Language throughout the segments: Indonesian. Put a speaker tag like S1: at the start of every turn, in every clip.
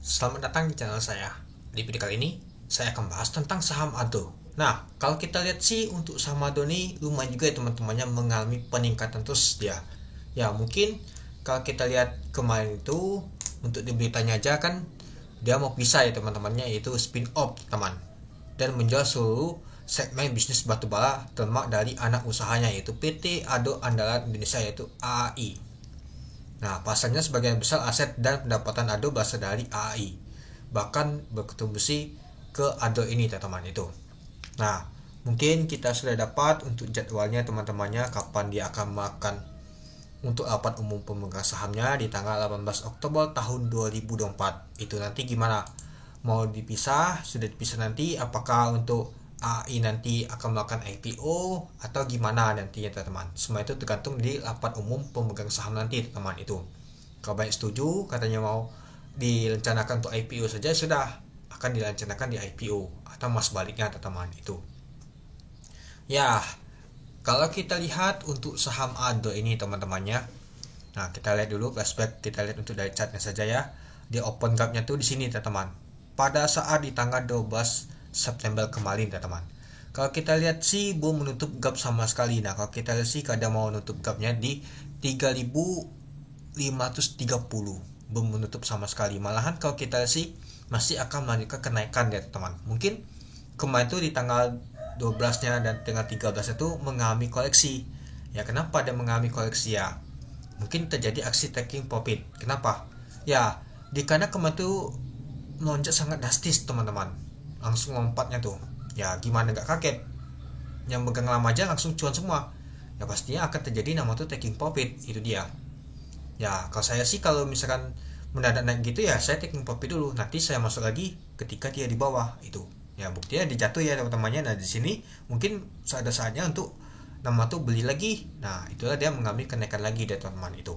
S1: Selamat datang di channel saya. Di video kali ini, saya akan bahas tentang saham ADO. Nah, kalau kita lihat sih untuk saham ADO ini lumayan juga ya teman-temannya mengalami peningkatan terus dia. Ya, mungkin kalau kita lihat kemarin itu untuk di beritanya aja kan dia mau pisah ya teman-temannya, yaitu spin off teman, dan menjual seluruh segmen bisnis batubara termasuk dari anak usahanya yaitu PT ADO Andalan Indonesia yaitu AAI. Nah, pasalnya sebagian besar aset dan pendapatan ADO berasal dari AAI, bahkan berkontribusi ke ADO ini teman-teman itu. Nah, mungkin kita sudah dapat untuk jadwalnya teman-temannya kapan dia akan makan untuk rapat umum pemegang sahamnya di tanggal 18 Oktober tahun 2024. Itu nanti gimana? Mau dipisah? Sudah dipisah nanti apakah untuk AI nanti akan melakukan IPO atau gimana nantinya teman-teman. Semua itu tergantung di rapat umum pemegang saham nanti teman-teman itu. Kalau banyak setuju katanya mau direncanakan untuk IPO saja, sudah akan direncanakan di IPO atau mas baliknya teman-teman itu. Ya, kalau kita lihat untuk saham ADO ini teman-temannya. Nah, kita lihat dulu flashback, kita lihat untuk dari chartnya saja ya. Di open gapnya tuh di sini teman-teman. Pada saat di tanggal 12 September kemarin teman-teman. Kalau kita lihat sih belum menutup gap sama sekali. Nah, kalau kita lihat sih kadang mau menutup gapnya di 3530. Belum menutup sama sekali. Malahan kalau kita lihat sih masih akan melanjutkan kenaikan ya teman-teman. Mungkin kemarin itu di tanggal 12-nya dan tanggal 13 itu mengalami koleksi. Ya, kenapa dia mengalami koleksi ya? Mungkin terjadi aksi taking profit. Kenapa? Ya, karena kemarin itu melonjak sangat drastis teman-teman. Langsung lompatnya tuh. Ya, gimana gak kaget? Yang pegang lama aja langsung cuan semua. Ya pastinya akan terjadi nama tuh taking profit. Itu dia. Ya, kalau saya sih kalau misalkan mendadak naik gitu ya saya taking profit dulu. Nanti saya masuk lagi ketika dia di bawah itu. Ya, buktinya dijatuh ya teman-temannya. Nah, di sini mungkin ada saatnya untuk nama tuh beli lagi. Nah, itulah dia mengalami kenaikan lagi dari teman-teman itu.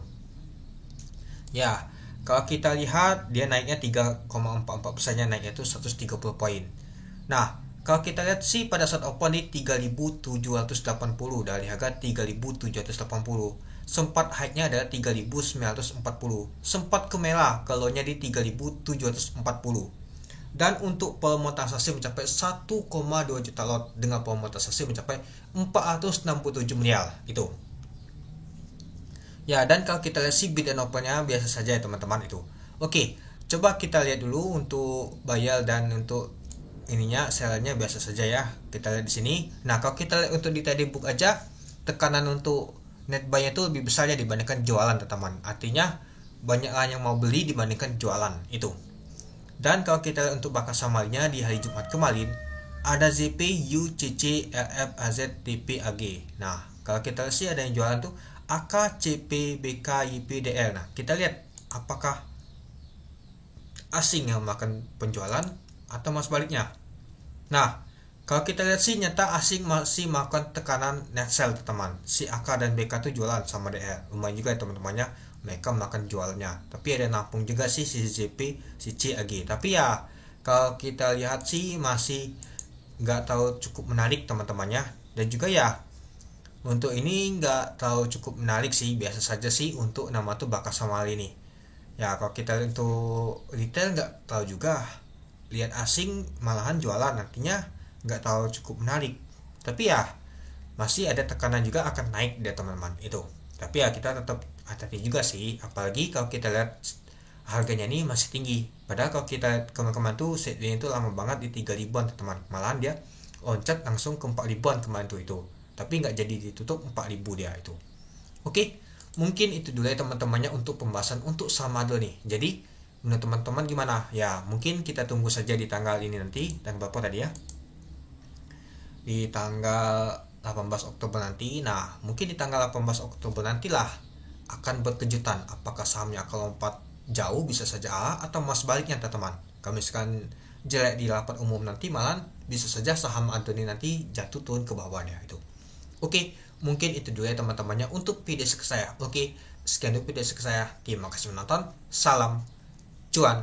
S1: Ya, kalau kita lihat dia naiknya 3,44%-nya, naiknya itu 130 poin. Nah, kalau kita lihat sih pada saat open di 3780 dari harga 3780. Sempat high-nya adalah 3940. Sempat ke merah kalau nya di 3740. Dan untuk volume transaksi mencapai 1,2 juta lot dengan volume transaksi mencapai 467 miliar itu. Ya, dan kalau kita lihat si bid and open-nya biasa saja ya teman-teman itu. Oke, coba kita lihat dulu untuk bayar dan untuk ininya sellernya biasa saja ya. Kita lihat di sini. Nah, kalau kita lihat untuk di trading book aja tekanan untuk net buy-nya itu lebih besar ya dibandingkan jualan teman-teman. Artinya banyak yang mau beli dibandingkan jualan itu. Dan kalau kita lihat untuk bakas samalnya di hari Jumat kemarin ada ZP, UCC, LF, AZ, TP, AG. Nah, kalau kita lihat sih ada yang jualan tuh AK, CP, BK, YP, DL. Nah, kita lihat apakah asing yang melakukan penjualan atau mas baliknya. Nah, kalau kita lihat sih nyata asing masih melakukan tekanan net sell teman. Si AK dan BK tuh jualan sama DL. Lumayan juga ya teman-temannya, mereka melakukan jualnya. Tapi ada nampung juga sih si ZP, si CAG. Tapi ya kalau kita lihat sih masih nggak tahu cukup menarik teman-temannya. Dan juga ya untuk ini nggak tahu cukup menarik sih, biasa saja sih untuk nama tuh bakas sama ini. Ya, kalau kita lihat untuk retail nggak tahu juga. Lihat asing malahan jualan, artinya nggak tahu cukup menarik. Tapi ya masih ada tekanan juga akan naik deh teman-teman itu. Tapi ya kita tetap hati-hati juga sih, apalagi kalau kita lihat harganya ini masih tinggi. Padahal kalau kita lihat kemarin tuh set ini tuh lama banget di 3 ribuan teman. Malahan dia loncat langsung ke 4 ribuan kemarin tuh itu. Tapi nggak jadi ditutup 4000 dia itu. Oke, mungkin itu dulu ya teman-temannya untuk pembahasan untuk saham ADO nih. Jadi menurut teman-teman gimana? Ya mungkin kita tunggu saja di tanggal ini nanti. Tanggal berapa tadi ya? Di tanggal 18 Oktober nanti. Nah, mungkin di tanggal 18 Oktober nantilah akan berkejutan apakah sahamnya akan lompat jauh bisa saja A atau mas baliknya teman-teman. Kalau misalkan jelek di rapat umum nanti malah bisa saja saham ADO ini nanti jatuh turun ke bawahnya itu. Oke, mungkin itu dulu ya teman-temannya untuk video saya. Oke, sekian dulu video saya. Terima kasih menonton. Salam cuan.